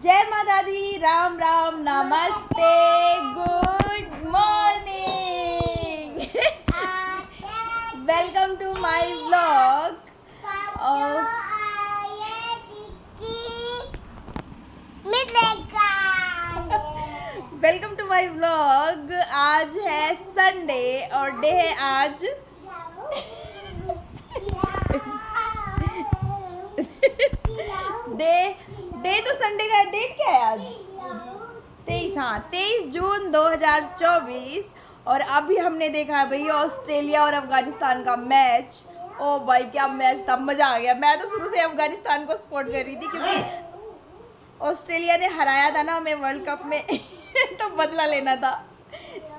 जय माता दी, राम राम, नमस्ते, good morning. Welcome to my vlog. Welcome to my vlog. आज है संडे और डे है आज डे तो संडे का डेट क्या है आज? 23। हाँ, 23 जून 2024। और अभी हमने देखा है भैया ऑस्ट्रेलिया और अफगानिस्तान का मैच। ओ भाई क्या मैच था, मजा आ गया। मैं तो शुरू से अफगानिस्तान को सपोर्ट कर रही थी क्योंकि ऑस्ट्रेलिया ने हराया था ना हमें वर्ल्ड कप में तो बदला लेना था।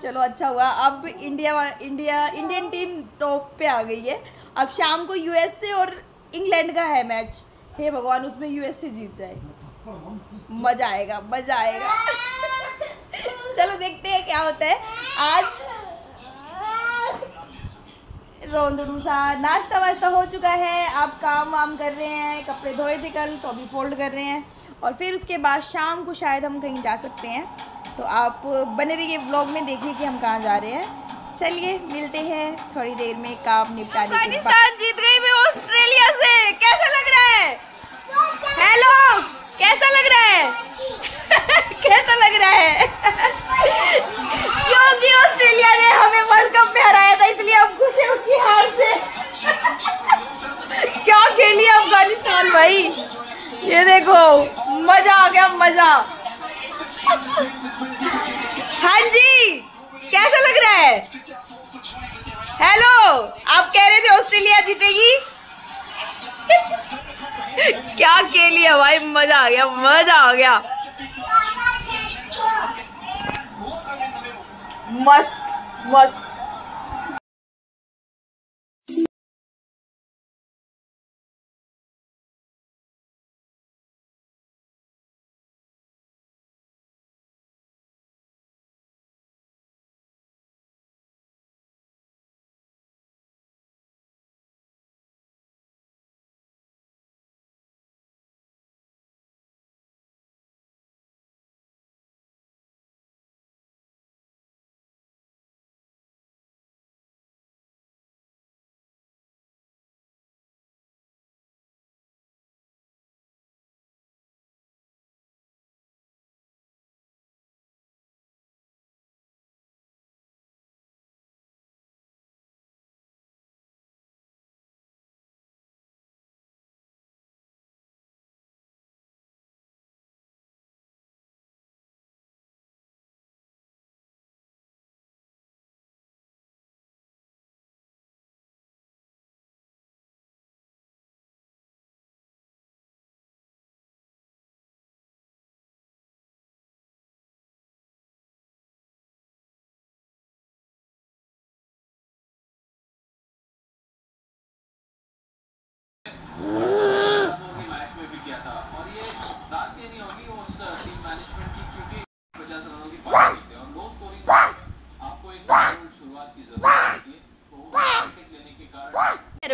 चलो अच्छा हुआ, अब इंडियन टीम टॉप पे आ गई है। अब शाम को यूएसए और इंग्लैंड का है मैच। हे भगवान, उसमें यूएसए जीत जाए, मजा आएगा, मजा आएगा। चलो देखते हैं क्या होता है। आज रोंदड़ू सा नाश्ता वाश्ता हो चुका है। अब काम वाम कर रहे हैं, कपड़े धोए थे कल तो अभी फोल्ड कर रहे हैं। और फिर उसके बाद शाम को शायद हम कहीं जा सकते हैं, तो आप बने रहिए व्लॉग में, देखिए कि हम कहाँ जा रहे हैं। चलिए मिलते हैं थोड़ी देर में काम निपटाने के बाद। अफगानिस्तान जीत गई मैं ऑस्ट्रेलिया से, कैसा लग रहा है? हेलो, कैसा लग रहा है? कैसा लग रहा है? क्योंकि ऑस्ट्रेलिया ने हमें वर्ल्ड कप में हराया था, इसलिए हम खुश हैं उसकी हार से। क्या खेली अफगानिस्तान भाई, ये देखो, मजा आ गया, मजा। हाँ जी, कैसा लग रहा है? हेलो, आप कह रहे थे ऑस्ट्रेलिया जीतेगी। क्या खेली है भाई, मजा आ गया, मजा आ गया। मस्त मस्त।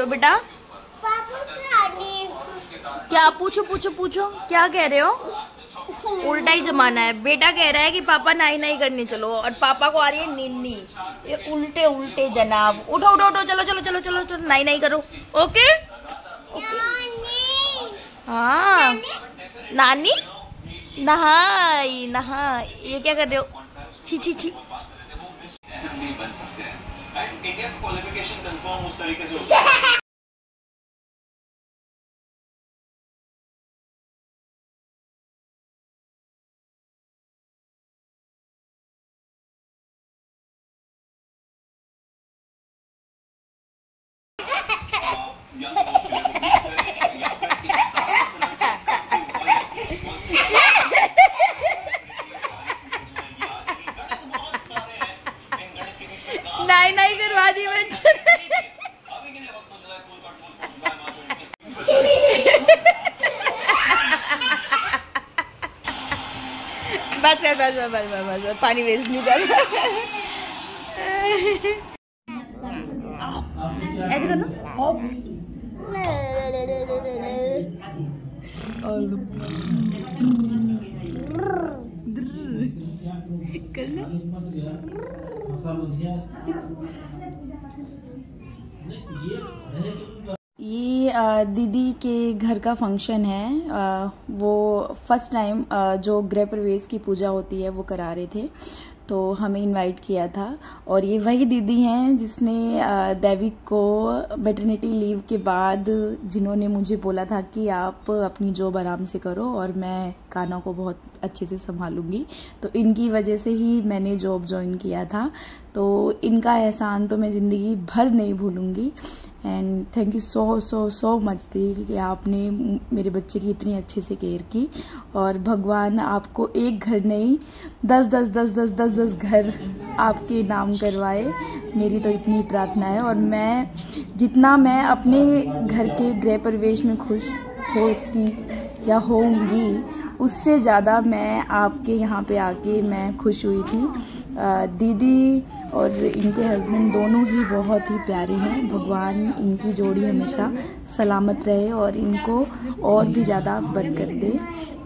बेटा क्या पूछो पूछो पूछो, क्या कह रहे हो? उल्टा ही जमाना है। बेटा कह रहा है कि पापा नाई नाई करने चलो, और पापा को आ रही है नींदी। ये उल्टे उल्टे जनाब। उठो उठो उठो, चलो चलो चलो चलो चलो, नाई नाई करो। ओके, हाँ नानी नहाई नहा। ये क्या कर रहे हो? छी छी छी। इंडिया क्वालिफिकेशन कंफर्म उस तरीके से होता है। नाई नाई करवा दी बच्चे। बस बस बस बस बस बस, पानी वेस्ट नहीं कर। ऐसे करना। ये दीदी के घर का फंक्शन है। वो फर्स्ट टाइम जो गृह प्रवेश की पूजा होती है वो करा रहे थे, तो हमें इनवाइट किया था। और ये वही दीदी हैं जिसने दैविक को मैटरनिटी लीव के बाद जिन्होंने मुझे बोला था कि आप अपनी जॉब आराम से करो और मैं कान्हा को बहुत अच्छे से संभालूंगी। तो इनकी वजह से ही मैंने जॉब ज्वाइन किया था। तो इनका एहसान तो मैं ज़िंदगी भर नहीं भूलूंगी। And thank you so so so much दी कि आपने मेरे बच्चे की इतनी अच्छे से केयर की। और भगवान आपको एक घर नहीं 10 घर आपके नाम करवाए, मेरी तो इतनी प्रार्थना है। और मैं जितना मैं अपने घर के गृह प्रवेश में खुश होती या होंगी, उससे ज़्यादा मैं आपके यहाँ पे आके मैं खुश हुई थी। दीदी और इनके हस्बैंड दोनों ही बहुत ही प्यारे हैं। भगवान इनकी जोड़ी हमेशा सलामत रहे और इनको और भी ज़्यादा बरकत दे,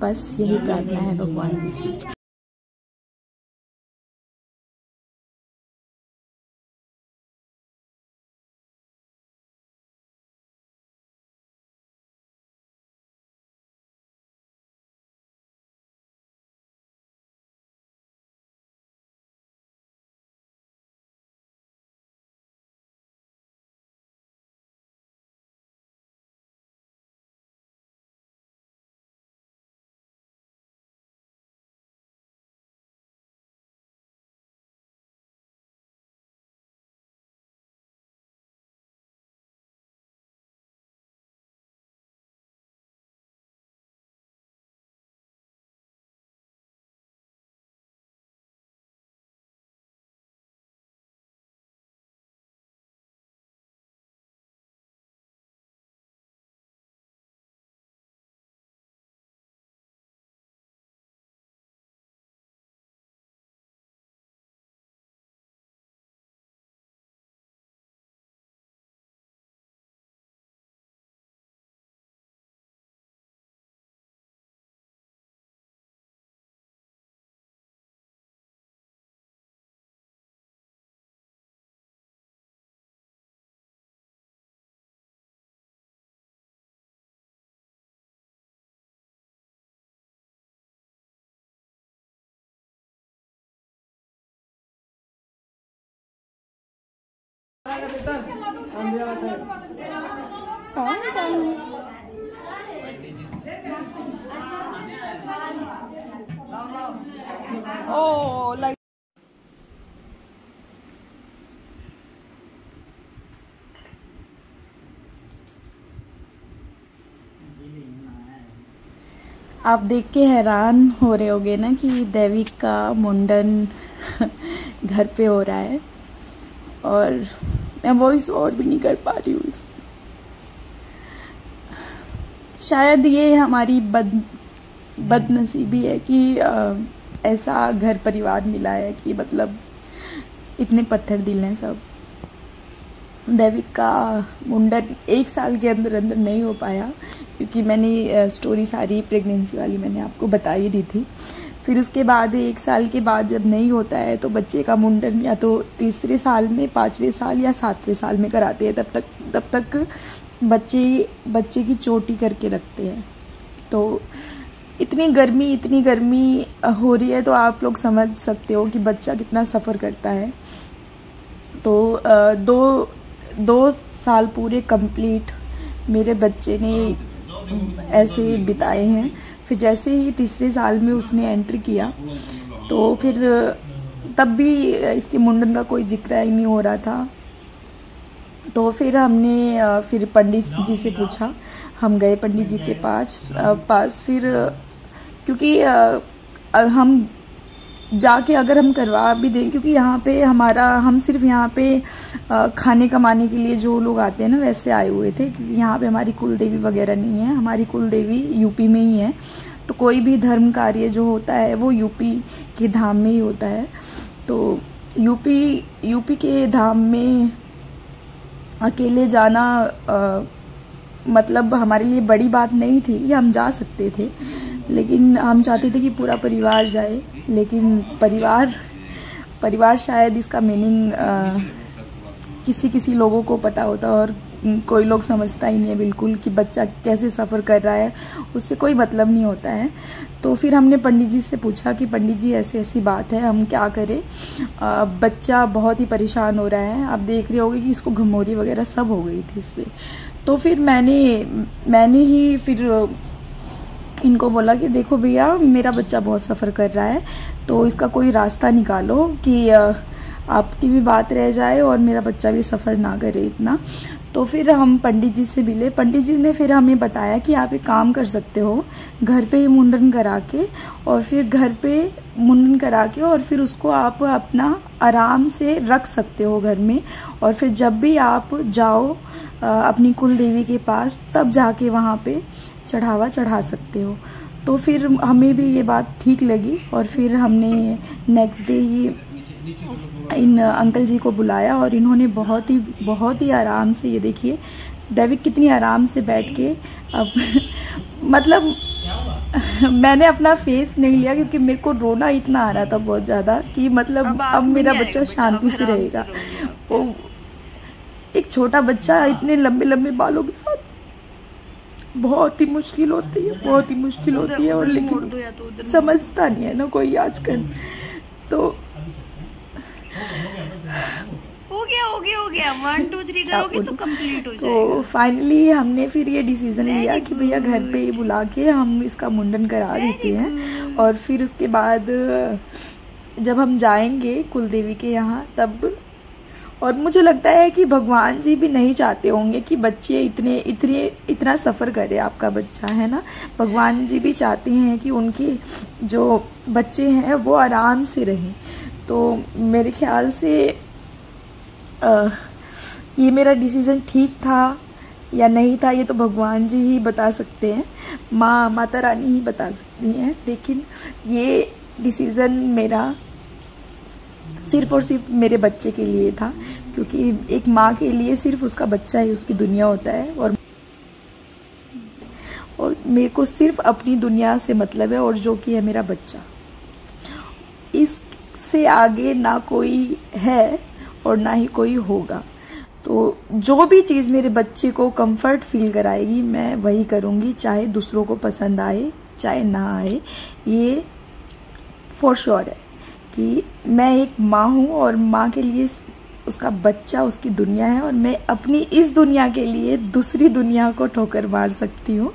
बस यही प्रार्थना है भगवान जी से। Oh, like आप देख के हैरान हो रहे होगे ना कि दैविक का मुंडन घर पे हो रहा है और मैं वॉइस और भी नहीं कर पा रही हूँ। शायद ये हमारी बदनसीबी है कि ऐसा घर परिवार मिला है कि मतलब इतने पत्थर दिल हैं सब। दैविक का मुंडन 1 साल के अंदर अंदर नहीं हो पाया, क्योंकि मैंने स्टोरी सारी प्रेगनेंसी वाली मैंने आपको बता ही दी थी। फिर उसके बाद 1 साल के बाद जब नहीं होता है तो बच्चे का मुंडन या तो 3रे साल में, 5वें साल या 7वें साल में कराते हैं। तब तक बच्चे की चोटी करके रखते हैं। तो इतनी गर्मी हो रही है तो आप लोग समझ सकते हो कि बच्चा कितना सफ़र करता है। तो 2 साल पूरे कंप्लीट मेरे बच्चे ने ऐसे बिताए हैं। फिर जैसे ही 3रे साल में उसने एंटर किया तो फिर तब भी इसके मुंडन का कोई जिक्र ही नहीं हो रहा था। तो फिर हमने फिर पंडित जी से पूछा, हम गए पंडित जी के पास। फिर क्योंकि हम जाके अगर हम करवा भी दें, क्योंकि यहाँ पे हम सिर्फ यहाँ पे खाने कमाने के लिए जो लोग आते हैं ना वैसे आए हुए थे, क्योंकि यहाँ पे हमारी कुल देवी वगैरह नहीं है। हमारी कुल देवी यूपी में ही है। तो कोई भी धर्म कार्य जो होता है वो यूपी के धाम में ही होता है। तो यूपी के धाम में अकेले जाना मतलब हमारे लिए बड़ी बात नहीं थी कि हम जा सकते थे, लेकिन हम चाहते थे कि पूरा परिवार जाए। लेकिन परिवार परिवार शायद इसका मीनिंग किसी किसी लोगों को पता होता है और कोई लोग समझता ही नहीं है बिल्कुल कि बच्चा कैसे सफ़र कर रहा है, उससे कोई मतलब नहीं होता है। तो फिर हमने पंडित जी से पूछा कि पंडित जी ऐसी ऐसी बात है, हम क्या करें, बच्चा बहुत ही परेशान हो रहा है। आप देख रहे होगे कि इसको घमौरी वगैरह सब हो गई थी इस पर। तो फिर मैंने ही फिर इनको बोला कि देखो भैया, मेरा बच्चा बहुत सफ़र कर रहा है, तो इसका कोई रास्ता निकालो कि आपकी भी बात रह जाए और मेरा बच्चा भी सफ़र ना करे इतना। तो फिर हम पंडित जी से मिले। पंडित जी ने फिर हमें बताया कि आप एक काम कर सकते हो, घर पे ही मुंडन करा के और फिर घर पे मुंडन करा के और फिर उसको आप अपना आराम से रख सकते हो घर में, और फिर जब भी आप जाओ अपनी कुल देवी के पास तब जाके वहाँ पे चढ़ावा चढ़ा सकते हो। तो फिर हमें भी ये बात ठीक लगी और फिर हमने नेक्स्ट डे ही इन अंकल जी को बुलाया और इन्होंने बहुत ही आराम से, ये देखिए दैविक कितनी आराम से बैठ के अब मतलब मैंने अपना फेस नहीं लिया क्योंकि मेरे को रोना इतना आ रहा था बहुत ज़्यादा कि मतलब अब मेरा बच्चा शांति से रहेगा। वो एक छोटा बच्चा इतने लंबे लंबे बालों के साथ बहुत ही मुश्किल होती है, बहुत ही मुश्किल होती है। और लेकिन समझता नहीं है ना कोई आजकल। तो हो गया 1 2 3 करोगे तो कंप्लीट हो जाएगा। तो फाइनली हमने फिर ये डिसीजन लिया कि भैया घर पे ही बुला के हम इसका मुंडन करा देते हैं और फिर उसके बाद जब हम जाएंगे कुलदेवी के यहाँ तब। और मुझे लगता है कि भगवान जी भी नहीं चाहते होंगे कि बच्चे इतना सफ़र करे, आपका बच्चा है ना। भगवान जी भी चाहते हैं कि उनके जो बच्चे हैं वो आराम से रहें। तो मेरे ख्याल से ये मेरा डिसीज़न ठीक था या नहीं था ये तो भगवान जी ही बता सकते हैं, माता रानी ही बता सकती हैं। लेकिन ये डिसीज़न मेरा सिर्फ और सिर्फ मेरे बच्चे के लिए था, क्योंकि एक माँ के लिए सिर्फ उसका बच्चा ही उसकी दुनिया होता है और मेरे को सिर्फ अपनी दुनिया से मतलब है, और जो कि है मेरा बच्चा। इससे आगे ना कोई है और ना ही कोई होगा। तो जो भी चीज़ मेरे बच्चे को कंफर्ट फील कराएगी मैं वही करूँगी, चाहे दूसरों को पसंद आए चाहे ना आए। ये फॉर श्योर है कि मैं एक माँ हूँ और माँ के लिए उसका बच्चा उसकी दुनिया है, और मैं अपनी इस दुनिया के लिए दूसरी दुनिया को ठोकर मार सकती हूँ,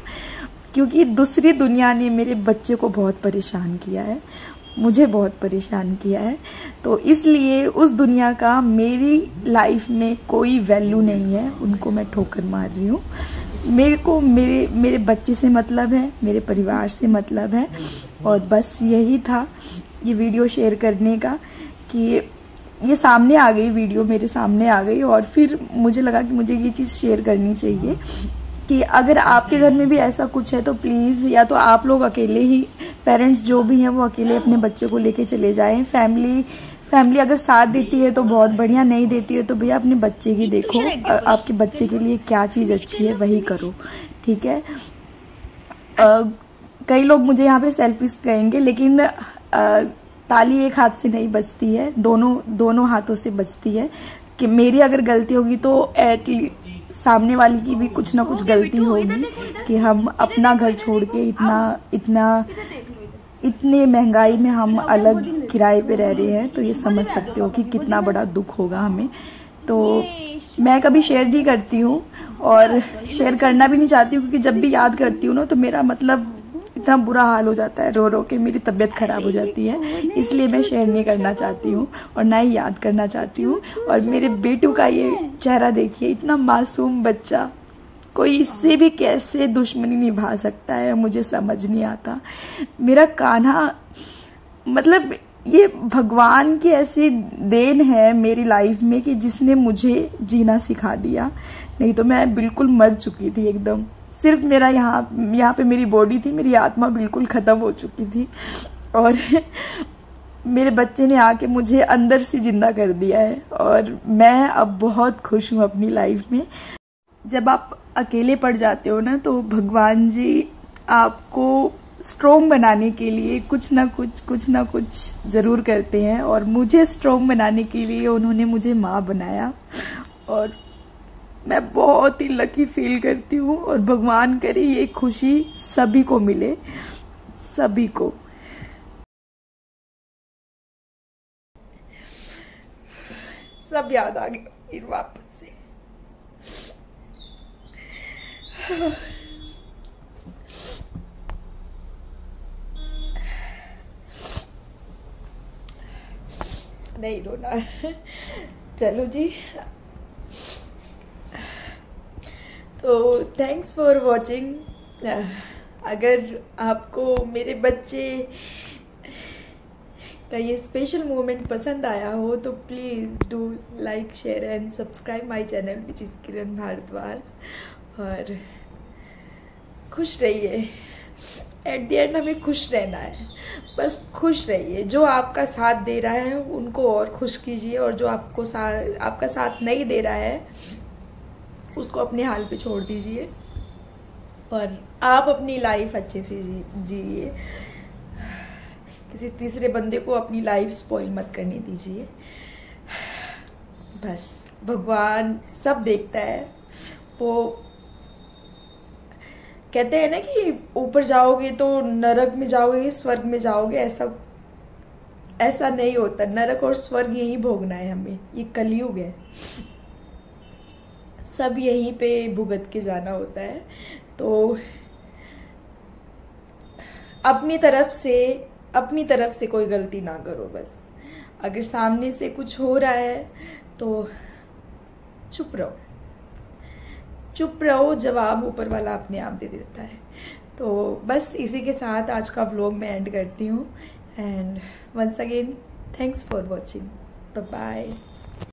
क्योंकि दूसरी दुनिया ने मेरे बच्चे को बहुत परेशान किया है, मुझे बहुत परेशान किया है। तो इसलिए उस दुनिया का मेरी लाइफ में कोई वैल्यू नहीं है, उनको मैं ठोकर मार रही हूँ। मेरे को मेरे बच्चे से मतलब है, मेरे परिवार से मतलब है, और बस यही था ये वीडियो शेयर करने का कि ये सामने आ गई, वीडियो मेरे सामने आ गई और फिर मुझे लगा कि मुझे ये चीज़ शेयर करनी चाहिए कि अगर आपके घर में भी ऐसा कुछ है तो प्लीज़ या तो आप लोग अकेले ही, पेरेंट्स जो भी हैं वो अकेले अपने बच्चे को लेके चले जाएं। फैमिली अगर साथ देती है तो बहुत बढ़िया, नहीं देती है तो भैया अपने बच्चे की देखो, आपके बच्चे के लिए क्या चीज़ अच्छी है वही करो, ठीक है। कई लोग मुझे यहाँ पे सेल्फिश कहेंगे, लेकिन ताली एक हाथ से नहीं बजती है, दोनों हाथों से बजती है। कि मेरी अगर गलती होगी तो एटलीस्ट सामने वाली की भी कुछ ना कुछ गलती होगी कि हम अपना घर छोड़ के इतने महंगाई में हम अलग किराए पे रह रहे हैं। तो ये समझ सकते हो कि कितना बड़ा दुख होगा हमें। तो मैं कभी शेयर नहीं करती हूँ और शेयर करना भी नहीं चाहती हूँ, क्योंकि जब भी याद करती हूँ ना तो मेरा मतलब इतना बुरा हाल हो जाता है, रो रो के मेरी तबीयत खराब हो जाती है। इसलिए मैं शेयर नहीं करना चाहती हूँ और ना ही याद करना चाहती हूँ। और मेरे बेटू का ये चेहरा देखिए, इतना मासूम बच्चा, कोई इससे भी कैसे दुश्मनी निभा सकता है मुझे समझ नहीं आता। मेरा कान्हा मतलब ये भगवान की ऐसी देन है मेरी लाइफ में कि जिसने मुझे जीना सिखा दिया, नहीं तो मैं बिल्कुल मर चुकी थी एकदम। सिर्फ मेरा यहाँ पे मेरी बॉडी थी, मेरी आत्मा बिल्कुल ख़त्म हो चुकी थी और मेरे बच्चे ने आके मुझे अंदर से जिंदा कर दिया है। और मैं अब बहुत खुश हूँ अपनी लाइफ में। जब आप अकेले पड़ जाते हो ना तो भगवान जी आपको स्ट्रॉन्ग बनाने के लिए कुछ ना कुछ ज़रूर करते हैं, और मुझे स्ट्रॉन्ग बनाने के लिए उन्होंने मुझे माँ बनाया, और मैं बहुत ही लकी फील करती हूँ। और भगवान करे ये खुशी सभी को मिले, सभी को। सब याद आ गया फिर वापस से। नहीं रोना। चलो जी, तो थैंक्स फॉर वॉचिंग। अगर आपको मेरे बच्चे का ये स्पेशल मोमेंट पसंद आया हो तो please do like, share and subscribe my channel which is Kiran Bhardwaj. और खुश रहिए, एट द एंड हमें खुश रहना है, बस खुश रहिए। जो आपका साथ दे रहा है उनको और खुश कीजिए, और जो आपका साथ नहीं दे रहा है उसको अपने हाल पे छोड़ दीजिए, और आप अपनी लाइफ अच्छे से जिए। किसी तीसरे बंदे को अपनी लाइफ स्पॉइल मत करने दीजिए। बस भगवान सब देखता है। वो कहते हैं ना कि ऊपर जाओगे तो नरक में जाओगे, स्वर्ग में जाओगे, ऐसा नहीं होता। नरक और स्वर्ग यहीं भोगना है हमें, ये कलयुग है, सब यहीं पे भुगत के जाना होता है। तो अपनी तरफ से कोई गलती ना करो। बस अगर सामने से कुछ हो रहा है तो चुप रहो, जवाब ऊपर वाला अपने आप दे देता है। तो बस इसी के साथ आज का व्लॉग मैं एंड करती हूँ। And once again thanks for watching, bye bye.